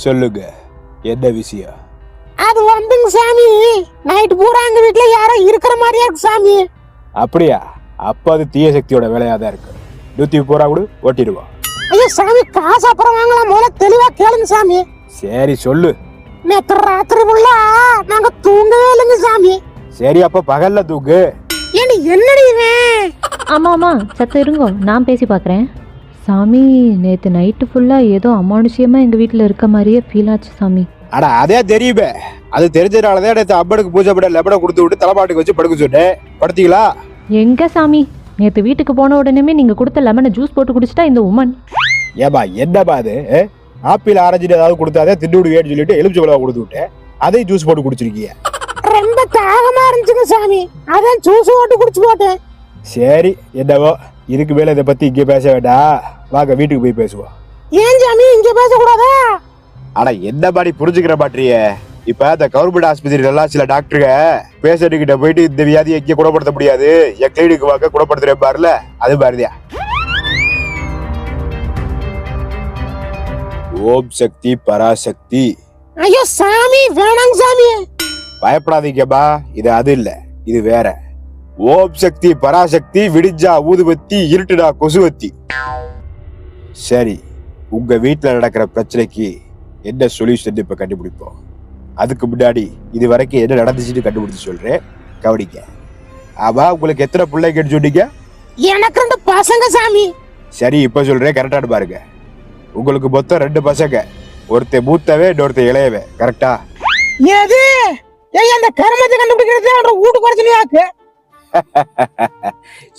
சொல்லுங்க, என்ன விஷயம்? அது வந்துங்க சாமி, நைட் பூரா எங்க வீட்டுல யாரோ இருக்கிற மாதிரியா இருக்கு சாமி. அப்படியா? அப்ப அது தீய சக்தியோட வேலையா தான் இருக்கு. 130 கூட ஓட்டிடுவோம். ஐயோ சாமி, காசு அப்புறம் வாங்கலாம், முதல்ல தெளிவா கேளுங்க சாமி. சரி சொல்லு. நேத்து ராத்திரி ஃபுல்லா நாங்க தூங்கவே இல்லைங்க சாமி. சரி, அப்ப பகல்ல தூங்கு. ஏண்டி என்னடி இவன்? ஆமா சத்து இருங்கோ, நான் பேசி பார்க்குறேன். சாமி, நேற்று நைட்டு ஃபுல்லாக ஏதோ அமானுஷியமாக எங்கள் வீட்டில் இருக்க மாதிரியே ஃபீல் ஆச்சு சாமி. அட அதே தெரியுமே, அது தெரிஞ்சதுனாலதான் நேற்று அப்பனுக்கு பூஜை பண்ண லெபனை கொடுத்து விட்டு தலைப்பாட்டுக்கு வச்சு படுக்க சொன்னேன். படுத்தீங்களா? எங்க சாமி, நேற்று வீட்டுக்கு போன உடனே நீங்கள் கொடுத்த லெமனை ஜூஸ் போட்டு குடிச்சிட்டா இந்த உமன். ஏபா என்னப்பா அது? ஆப்பிள் ஆரஞ்சு ஏதாவது கொடுத்தாதே திண்டு விடுவேன்னு சொல்லிட்டு எலுமிச்சை பழம் கொடுத்து விட்டேன், அதையும் ஜூஸ் போட்டு குடிச்சிருக்கீங்க. ரொம்ப தாகமா இருந்துச்சுங்க சாமி, அதான் ஜூஸ் போட்டு குடிச்சு போட்டேன். சரி, என்னவோ, இதுக்கு மேல இதை பத்தி இங்க பேச வேண்டாம். வாங்க வீட்டுக்கு போய் பேசுவோம். ஏன் சாமி இங்க பேசக்கூடாதா? ஆனா என்ன மாதிரி புரிஞ்சுக்கிற மாட்டிய? இப்ப இந்த கவர்மெண்ட் ஆஸ்பத்திரியில எல்லாம் சில டாக்டருங்க பேஷண்ட் கிட்ட போயிட்டு இந்த வியாதியை எங்க குணப்படுத்த முடியாது, என் கிளினிக்கு வாங்க குணப்படுத்துறேன் பாருல, அது மாதிரியா. ஓம் சக்தி பராசக்தி. ஐயோ சாமி, வேணாங்க சாமி. பயப்படாதீங்கப்பா, இது அது இல்ல, இது வேற. ஓம் சக்தி பராசக்தி, விடிஞ்சா ஊதுபத்தி, இருட்டுடா கொசுவத்தி. சரி, உங்க வீட்டுல நடக்கிற பிரச்சனைக்கு என்ன சொல்யூஷன் இப்ப கண்டுபிடிப்போம். அதுக்கு முன்னாடி இது வரைக்கும் என்ன நடந்துச்சுன்னு கண்டுபிடிச்சு சொல்றேன், கவனிக்க. ஆமா, உங்களுக்கு எத்தனை பிள்ளைங்கன்னு சொன்னீங்க? எனக்கு 2 பசங்க சாமி. சரி, இப்ப சொல்றேன், கரெக்டானு பாருங்க. உங்களுக்கு மொத்தம் 2 பசங்க, ஒருத்தன் மூத்தவே இன்னொருத்தன் இளையவே, கரெக்டா? எது? ஏய், அந்த கர்மத்தை கண்டுபிடிக்கிறது அவரோட வீட்டு குறைச்சலையாக்கு.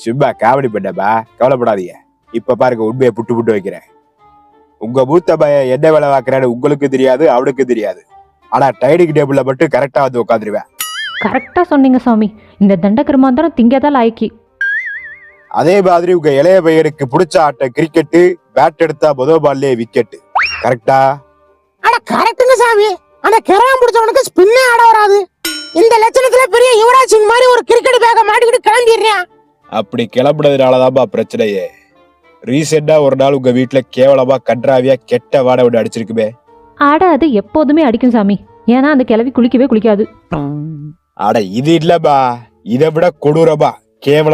சும்மா காமெடி பண்ணப்பா, கவலைப்படாதீங்க. இப்ப பாருங்க, உண்மையை புட்டு புட்டு வைக்கிறேன். உங்க மூத்த பையன் என்ன வேலை பார்க்கறான்னு உங்களுக்கு தெரியாது, அவனுக்கு தெரியாது. ஆனா டைனிங் டேபிள்ல மட்டும் கரெக்டா வந்து உட்காந்துருவேன். கரெக்டாக சொன்னீங்க சாமி, இந்த தண்டகர்மாந்திரம் திங்கதான் லாய்க்கி. அதே மாதிரி உங்க இளைய பையனுக்கு பிடிச்ச ஆட்ட கிரிக்கெட்டு, பேட் எடுத்தா முதல் பால்லே விக்கெட்டு, கரெக்டா? அட கரெக்ட்டுங்க சாமி. அந்த கிராம் பிடிச்சவனுக்கு ஸ்பின்னே ஆட வராது. இந்த லட்சணத்துல பெரிய யுவராஜ் சிங் மாதிரி ஒரு கிரிக்கெட் பேக்க மாட்டிக்கிட்டு கிளம்பிடுறான். அப்படி கிளம்புனதுனாலதான்பா பிரச்சனையே. ரீசெண்டா ஒரு நாள் உங்க வீட்டுல கேவலமா கன்றாவியா கெட்ட வாடை ஒன்று அடிச்சிருக்குமே. ஆட அது எப்போதுமே அடிக்கும் சாமி, ஏன்னா அந்த கிளவி குளிக்கவே குளிக்காது. அட இது இல்லப்பா, இதை விட கொடூரமா கேவலம்